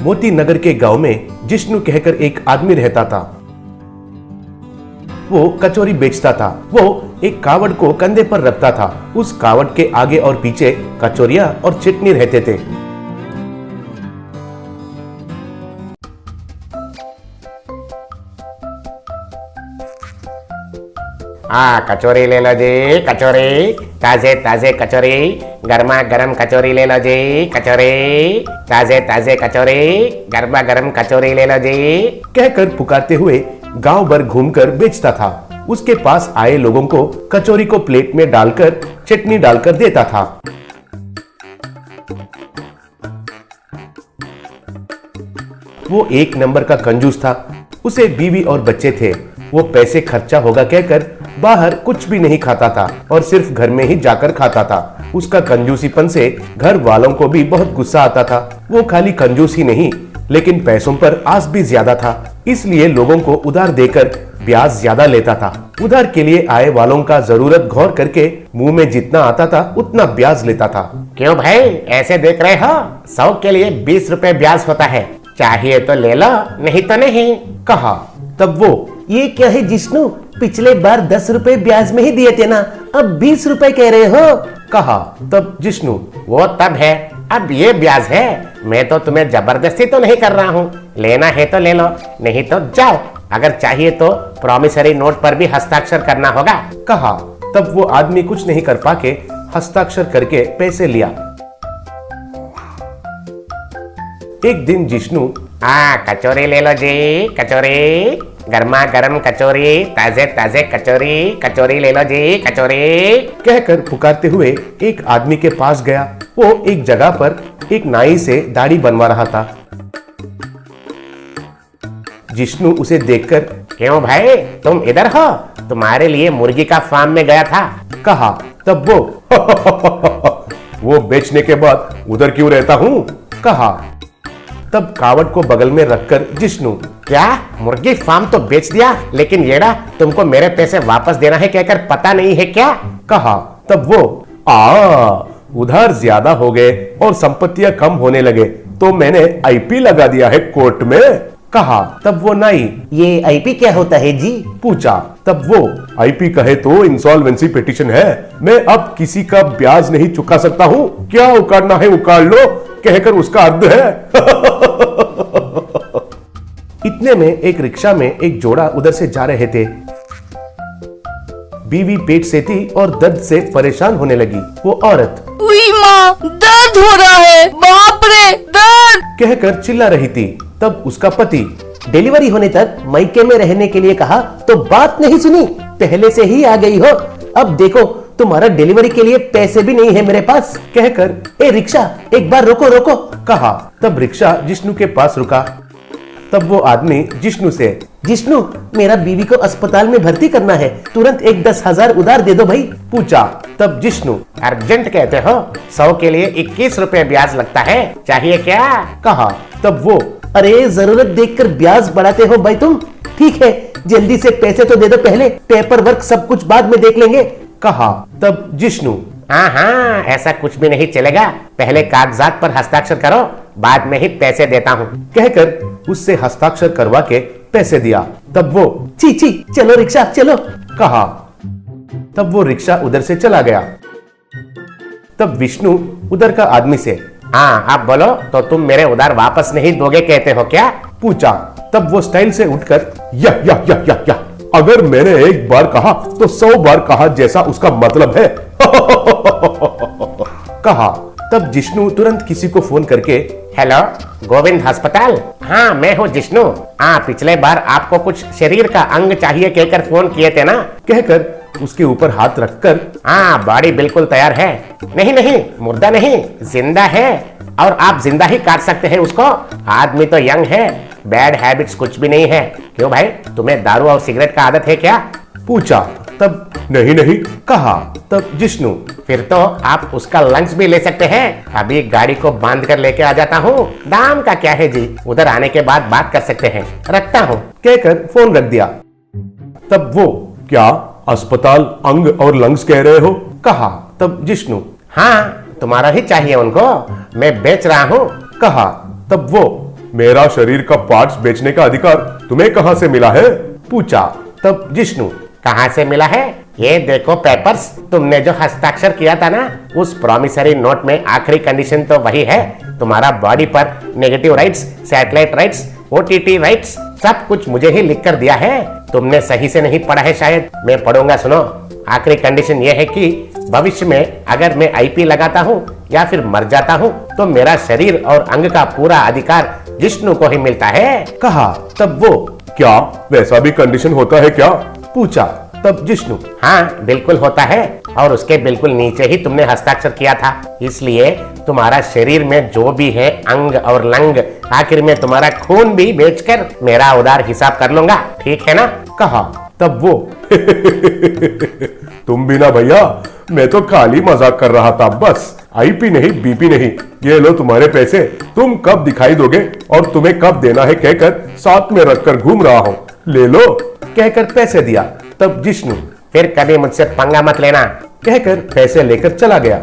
मोती नगर के गांव में जिष्णु कहकर एक आदमी रहता था। वो कचौरी बेचता था। वो एक कावड़ को कंधे पर रखता था। उस कावड़ के आगे और पीछे कचौरियां और चटनी रहते थे। कचौरी ले लो जी, कचौरी ताजे ताजे कचौरी, गर्मा गर्म कचौरी ले लो जी, कचौरी ताजे ताजे कचौरी, गर्मा गर्म कचौरी ले लो जी कहकर पुकारते हुए गांव भर घूमकर बेचता था। उसके पास आए लोगों को कचौरी को प्लेट में डालकर चटनी डालकर देता था। वो एक नंबर का कंजूस था। उसे बीवी और बच्चे थे। वो पैसे खर्चा होगा कहकर बाहर कुछ भी नहीं खाता था और सिर्फ घर में ही जाकर खाता था। उसका कंजूसीपन से घर वालों को भी बहुत गुस्सा आता था। वो खाली कंजूस ही नहीं, लेकिन पैसों पर आस भी ज्यादा था। इसलिए लोगों को उधार देकर ब्याज ज्यादा लेता था। उधार के लिए आए वालों का जरूरत गौर करके मुंह में जितना आता था उतना ब्याज लेता था। क्यों भाई ऐसे देख रहे हो? 100 के लिए 20 रुपए ब्याज होता है, चाहिए तो ले लो, नहीं तो नहीं, कहा। तब वो, ये क्या है जिष्णु, पिछले बार 10 रुपए ब्याज में ही दिए थे ना, अब 20 रुपए कह रहे हो, कहा। तब जिष्णु, वो तब है, अब ये ब्याज है। मैं तो तुम्हें जबरदस्ती तो नहीं कर रहा हूँ, लेना है तो ले लो, नहीं तो जाओ। अगर चाहिए तो प्रॉमिसरी नोट पर भी हस्ताक्षर करना होगा, कहा। तब वो आदमी कुछ नहीं कर पाके हस्ताक्षर करके पैसे लिया। एक दिन जिष्णु, कचौरी ले लो जी, कचौरी गर्मा गर्म कचौरी, ताजे ताजे कचौरी, कचौरी ले लो जी, कचौरी कहकर पुकारते हुए एक आदमी के पास गया। वो एक जगह पर एक नाई से दाढ़ी बनवा रहा था। जिष्णु उसे देखकर, क्यों भाई तुम इधर हो? तुम्हारे लिए मुर्गी का फार्म में गया था, कहा। तब वो बेचने के बाद उधर क्यों रहता हूँ, कहा। तब कावड़ को बगल में रखकर जिष्णु, क्या मुर्गी फार्म तो बेच दिया, लेकिन येड़ा तुमको मेरे पैसे वापस देना है कहकर पता नहीं है क्या, कहा। तब वो, उधार ज्यादा हो गए और संपत्तियां कम होने लगे तो मैंने आईपी लगा दिया है कोर्ट में, कहा। तब वो नाई, ये आईपी क्या होता है जी, पूछा। तब वो, आईपी कहे तो इंसॉल्वेंसी पिटीशन है। मैं अब किसी का ब्याज नहीं चुका सकता हूँ, क्या उखाड़ना है उखाड़ लो कहकर उसका अर्थ है। इतने में एक रिक्शा में एक जोड़ा उधर से जा रहे थे। बीवी पेट से थी और दर्द से परेशान होने लगी। वो औरत, उई माँ, दर्द हो रहा है, बाप रे दर्द कहकर चिल्ला रही थी। तब उसका पति, डिलीवरी होने तक मायके में रहने के लिए कहा तो बात नहीं सुनी, पहले से ही आ गई हो। अब देखो तुम्हारा डिलीवरी के लिए पैसे भी नहीं है मेरे पास, कहकर, ए रिक्शा एक बार रोको रोको, कहा। तब रिक्शा जिष्णु के पास रुका। तब वो आदमी जिष्णु से, जिष्णु मेरा बीवी को अस्पताल में भर्ती करना है, तुरंत एक 10,000 उधार दे दो भाई, पूछा। तब जिष्णु, अर्जेंट कहते हो? 100 के लिए 21 रुपए ब्याज लगता है, चाहिए क्या, कहा। तब वो, अरे जरूरत देखकर ब्याज बढ़ाते हो भाई तुम, ठीक है जल्दी से पैसे तो दे दो पहले, पेपर वर्क सब कुछ बाद में देख लेंगे, कहा। तब जिष्णु, हाँ ऐसा कुछ भी नहीं चलेगा, पहले कागजात पर हस्ताक्षर करो, बाद में ही पैसे देता हूँ, कहकर उससे हस्ताक्षर करवा के पैसे दिया। तब वो, ची ची चलो रिक्शा चलो, कहा। तब वो रिक्शा उधर से चला गया। तब विष्णु उधर का आदमी से, आप बोलो तो तुम मेरे उधार वापस नहीं दोगे कहते हो क्या, पूछा। तब वो स्टाइल से उठकर, या अगर मैंने एक बार कहा तो 100 बार कहा जैसा उसका मतलब है, कहा। तब जिष्णु तुरंत किसी को फोन करके, हेलो गोविंद अस्पताल, हाँ मैं हूँ जिष्णु, पिछले बार आपको कुछ शरीर का अंग चाहिए कहकर फोन किए थे ना, कहकर उसके ऊपर हाथ रखकर, बॉडी बिल्कुल तैयार है, नहीं मुर्दा नहीं, जिंदा है, और आप जिंदा ही काट सकते हैं उसको, आदमी तो यंग है, बैड हैबिट्स कुछ भी नहीं है, क्यों भाई तुम्हें दारू और सिगरेट का आदत है क्या, पूछा। तब नहीं, कहा। तब जिष्णु, फिर तो आप उसका लंच भी ले सकते हैं, अभी गाड़ी को बांध कर लेके आ जाता हूँ, दाम का क्या है जी, उधर आने के बाद बात कर सकते हैं, रखता हूँ, कहकर फोन रख दिया। तब वो, क्या अस्पताल अंग और लंग्स कह रहे हो, कहा। तब जिष्णु, हाँ तुम्हारा ही चाहिए उनको, मैं बेच रहा हूँ, कहा। तब वो, मेरा शरीर का पार्ट्स बेचने का अधिकार तुम्हें कहां से मिला है? पूछा। तब जिष्णु, कहाँ से मिला है? ये देखो पेपर्स, तुमने जो हस्ताक्षर किया था ना, उस प्रॉमिसरी नोट में आखिरी कंडीशन तो वही है। तुम्हारा बॉडी पर negative rights, satellite rights, OTT rights, सब कुछ मुझे ही लिख कर दिया है। तुमने सही से नहीं पढ़ा है शायद, मैं पढ़ूंगा, सुनो। आखिरी कंडीशन ये है कि भविष्य में अगर मैं आईपी लगाता हूँ या फिर मर जाता हूँ तो मेरा शरीर और अंग का पूरा अधिकार जिष्णु को ही मिलता है। कहा। तब वो, क्या वैसा भी कंडीशन होता है क्या? पूछा। तब जिष्णु, हाँ बिल्कुल होता है, और उसके बिल्कुल नीचे ही तुमने हस्ताक्षर किया था। इसलिए तुम्हारा शरीर में जो भी है अंग और लंग, आखिर में तुम्हारा खून भी बेचकर मेरा उधार हिसाब कर लूंगा, ठीक है ना? कहा। तब वो तुम भी ना भैया, मैं तो खाली मजाक कर रहा था बस। आईपी नहीं, बीपी नहीं, ये लो तुम्हारे पैसे, तुम कब दिखाई दोगे और तुम्हें कब देना है कहकर साथ में रखकर घूम रहा हूँ, ले लो, कहकर पैसे दिया। तब जिष्णु, फिर कभी मुझसे पंगा मत लेना, कहकर पैसे लेकर चला गया।